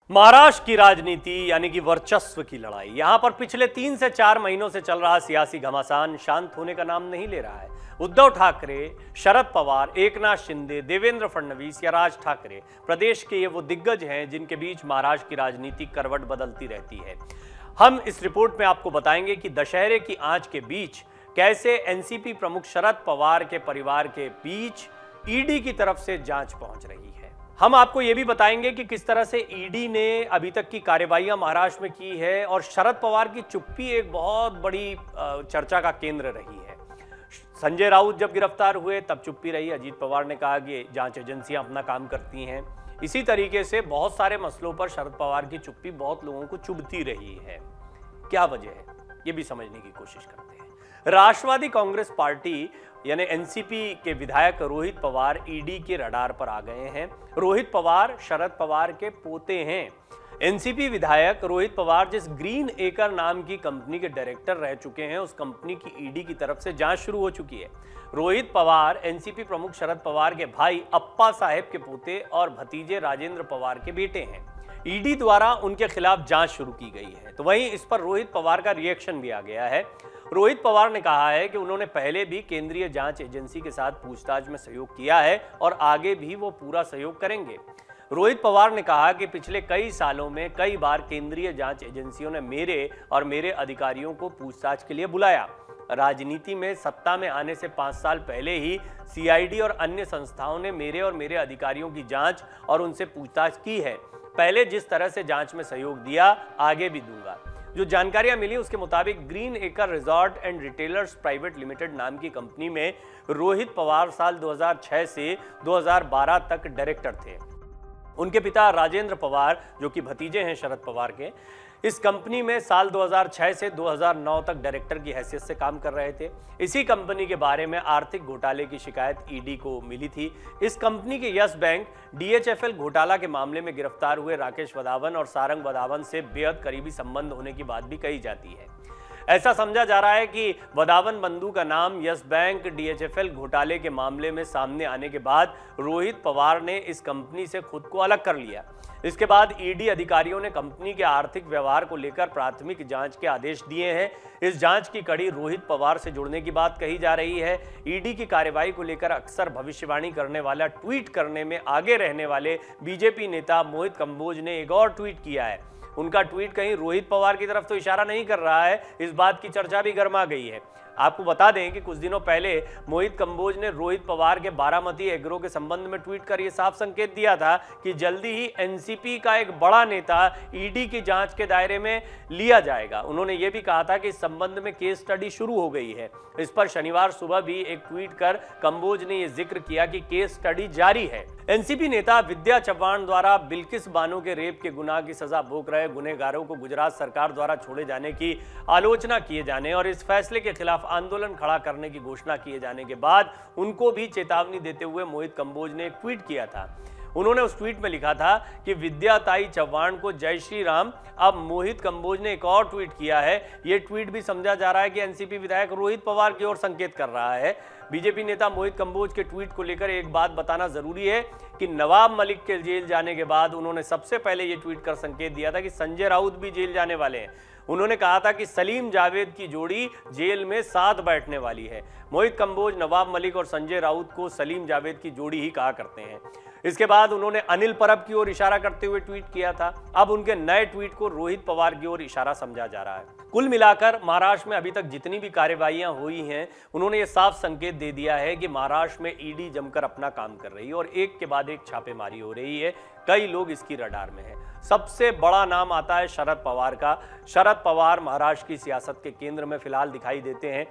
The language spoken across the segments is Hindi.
महाराष्ट्र की राजनीति यानी कि वर्चस्व की लड़ाई, यहां पर पिछले 3 से 4 महीनों से चल रहा सियासी घमासान शांत होने का नाम नहीं ले रहा है। उद्धव ठाकरे, शरद पवार, एकनाथ शिंदे, देवेंद्र फडणवीस या राज ठाकरे प्रदेश के ये वो दिग्गज हैं जिनके बीच महाराष्ट्र की राजनीति करवट बदलती रहती है। हम इस रिपोर्ट में आपको बताएंगे कि दशहरे की आंच के बीच कैसे एनसीपी प्रमुख शरद पवार के परिवार के बीच ईडी की तरफ से जांच पहुंच रही है। हम आपको यह भी बताएंगे कि किस तरह से ईडी ने अभी तक की कार्रवाइयां महाराष्ट्र में की है और शरद पवार की चुप्पी एक बहुत बड़ी चर्चा का केंद्र रही है। संजय राउत जब गिरफ्तार हुए तब चुप्पी रही। अजीत पवार ने कहा कि जांच एजेंसियां अपना काम करती हैं। इसी तरीके से बहुत सारे मसलों पर शरद पवार की चुप्पी बहुत लोगों को चुभती रही है। क्या वजह है, ये भी समझने की कोशिश करते हैं। राष्ट्रवादी कांग्रेस पार्टी यानी एनसीपी के विधायक रोहित पवार ईडी के रडार पर आ गए हैं। रोहित पवार शरद पवार के पोते हैं। एनसीपी विधायक रोहित पवार जिस ग्रीन एकर नाम की कंपनी के डायरेक्टर रह चुके हैं, उस कंपनी की ईडी की तरफ से जांच शुरू हो चुकी है। रोहित पवार एनसीपी प्रमुख शरद पवार के भाई अप्पा साहेब के पोते और भतीजे राजेंद्र पवार के बेटे हैं। ईडी द्वारा उनके खिलाफ जांच शुरू की गई है। तो वहीं इस पर रोहित पवार का रिएक्शन भी आ गया है। रोहित पवार ने कहा है कि उन्होंने पहले भी केंद्रीय जांच एजेंसी के साथ पूछताछ में सहयोग किया है और आगे भी वो पूरा सहयोग करेंगे। रोहित पवार ने कहा कि पिछले कई सालों में कई बार केंद्रीय जांच एजेंसियों ने मेरे और मेरे अधिकारियों को पूछताछ के लिए बुलाया। राजनीति में सत्ता में आने से 5 साल पहले ही सीआईडी और अन्य संस्थाओं ने मेरे और मेरे अधिकारियों की जांच और उनसे पूछताछ की है। पहले जिस तरह से जांच में सहयोग दिया, आगे भी दूंगा। जो जानकारियां मिली उसके मुताबिक green acre resort and retailers private limited नाम की कंपनी में रोहित पवार साल 2006 से 2012 तक डायरेक्टर थे। उनके पिता राजेंद्र पवार, जो कि भतीजे हैं शरद पवार के, इस कंपनी में साल 2006 से 2009 तक डायरेक्टर की हैसियत से काम कर रहे थे। इसी कंपनी के बारे में आर्थिक घोटाले की शिकायत ईडी को मिली थी। इस कंपनी के यस बैंक डीएचएफएल घोटाला के मामले में गिरफ्तार हुए राकेश वधावन और सारंग वधावन से बेहद करीबी संबंध होने की बात भी कही जाती है। ऐसा समझा जा रहा है कि वधावन बंधु का नाम यस बैंक डीएचएफएल घोटाले के मामले में सामने आने के बाद रोहित पवार ने इस कंपनी से खुद को अलग कर लिया। इसके बाद ईडी अधिकारियों ने कंपनी के आर्थिक व्यवहार को लेकर प्राथमिक जांच के आदेश दिए हैं। इस जांच की कड़ी रोहित पवार से जुड़ने की बात कही जा रही है। ईडी की कार्रवाई को लेकर अक्सर भविष्यवाणी करने वाला, ट्वीट करने में आगे रहने वाले बीजेपी नेता मोहित कंबोज ने एक और ट्वीट किया है। उनका ट्वीट कहीं रोहित पवार की तरफ तो इशारा नहीं कर रहा है। इस बात की चर्चा भी गर्मा गई है। आपको बता दें कि कुछ दिनों पहले मोहित कंबोज ने रोहित पवार के बारामती एग्रो के संबंध में ट्वीट कर यह साफ संकेत दिया था कि जल्दी ही एनसीपी का एक बड़ा नेता ईडी की जांच के दायरे में लिया जाएगा। उन्होंने यह भी कहा था कि इस संबंध में केस स्टडी शुरू हो गई है। इस पर शनिवार सुबह भी एक ट्वीट कर कंबोज ने यह जिक्र किया कि केस स्टडी जारी है। एनसीपी नेता विद्या चव्हाण द्वारा बिल्किस बानो के रेप के गुनाह की सजा भोग रहे गुनहगारों को गुजरात सरकार द्वारा छोड़े जाने की आलोचना किए जाने और इस फैसले के खिलाफ आंदोलन खड़ा करने की घोषणा किए जाने के बाद उनको भी चेतावनी देते हुए मोहित कंबोज ने एक ट्वीट किया था। उन्होंने उस ट्वीट में लिखा था कि विद्याताई चव्हाण को जय श्री राम। अब मोहित कंबोज ने एक और ट्वीट किया है। यह ट्वीट भी समझा जा रहा है कि एनसीपी विधायक रोहित पवार की ओर संकेत कर रहा है। बीजेपी नेता मोहित कंबोज के ट्वीट को लेकर एक बात बताना जरूरी है कि नवाब मलिक के जेल जाने के बाद उन्होंने सबसे पहले यह ट्वीट कर संकेत दिया था कि संजय राउत भी जेल जाने वाले हैं। उन्होंने कहा था कि सलीम जावेद की जोड़ी जेल में साथ बैठने वाली है। मोहित कंबोज नवाब मलिक और संजय राउत को सलीम जावेद की जोड़ी ही कहा करते हैं। इसके बाद उन्होंने अनिल परब की ओर इशारा करते हुए ट्वीट किया था। अब उनके नए ट्वीट को रोहित पवार की ओर इशारा समझा जा रहा है। कुल मिलाकर महाराष्ट्र में अभी तक जितनी भी कार्रवाइयां हुई हैं, उन्होंने ये साफ संकेत दे दिया है कि महाराष्ट्र में ईडी जमकर अपना काम कर रही है और एक के बाद एक छापेमारी हो रही है। कई लोग इसकी रडार में हैं। सबसे बड़ा नाम आता है शरद पवार का। शरद पवार महाराष्ट्र की सियासत के केंद्र में फिलहाल दिखाई देते हैं।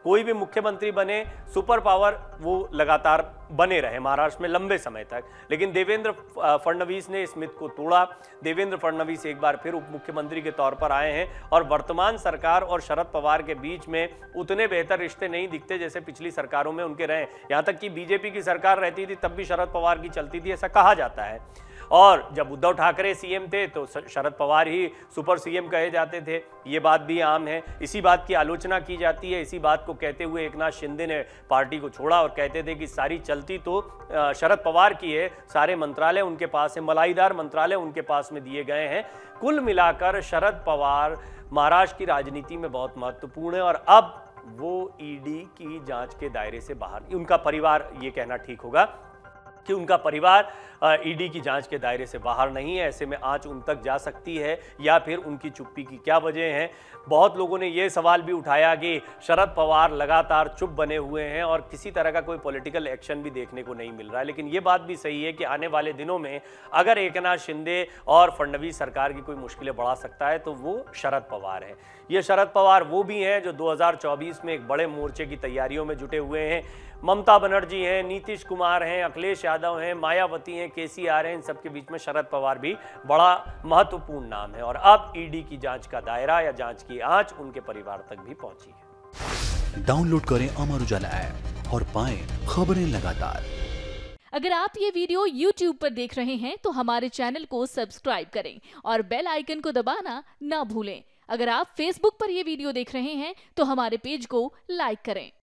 कोई भी मुख्यमंत्री बने, सुपर पावर वो लगातार बने रहे महाराष्ट्र में लंबे समय तक, लेकिन देवेंद्र फडणवीस ने इस मिथ को तोड़ा। देवेंद्र फडणवीस एक बार फिर उप मुख्यमंत्री के तौर पर आए हैं और वर्तमान सरकार और शरद पवार के बीच में उतने बेहतर रिश्ते नहीं दिखते जैसे पिछली सरकारों में उनके रहे। यहां तक कि बीजेपी की सरकार रहती थी तब भी शरद पवार की चलती थी, ऐसा कहा जाता है। और जब उद्धव ठाकरे सीएम थे तो शरद पवार ही सुपर सीएम कहे जाते थे, ये बात भी आम है। इसी बात की आलोचना की जाती है। इसी बात को कहते हुए एकनाथ शिंदे ने पार्टी को छोड़ा और कहते थे कि सारी चलती तो शरद पवार की है, सारे मंत्रालय उनके पास है, मलाईदार मंत्रालय उनके पास में दिए गए हैं। कुल मिलाकर शरद पवार महाराष्ट्र की राजनीति में बहुत महत्वपूर्ण है और अब वो ईडी की जांच के दायरे से बाहर, उनका परिवार, ये कहना ठीक होगा कि उनका परिवार ईडी की जांच के दायरे से बाहर नहीं है। ऐसे में आंच उन तक जा सकती है या फिर उनकी चुप्पी की क्या वजह है। बहुत लोगों ने यह सवाल भी उठाया कि शरद पवार लगातार चुप बने हुए हैं और किसी तरह का कोई पॉलिटिकल एक्शन भी देखने को नहीं मिल रहा है। लेकिन ये बात भी सही है कि आने वाले दिनों में अगर एकनाथ शिंदे और फडणवीस सरकार की कोई मुश्किलें बढ़ा सकता है तो वो शरद पवार है। ये शरद पवार वो भी हैं जो 2024 में एक बड़े मोर्चे की तैयारियों में जुटे हुए हैं। ममता बनर्जी हैं, नीतीश कुमार हैं, अखिलेश यादव हैं, मायावती हैं, केसीआर हैं, इन सबके बीच में शरद पवार भी बड़ा महत्वपूर्ण नाम है। और अब ईडी की जांच का दायरा या जांच की आंच उनके परिवार तक भी पहुंची है। डाउनलोड करें अमर उजाला ऐप और पाएं खबरें लगातार। अगर आप ये वीडियो YouTube पर देख रहे हैं तो हमारे चैनल को सब्सक्राइब करें और बेल आइकन को दबाना ना भूलें। अगर आप Facebook पर यह वीडियो देख रहे हैं तो हमारे पेज को लाइक करें।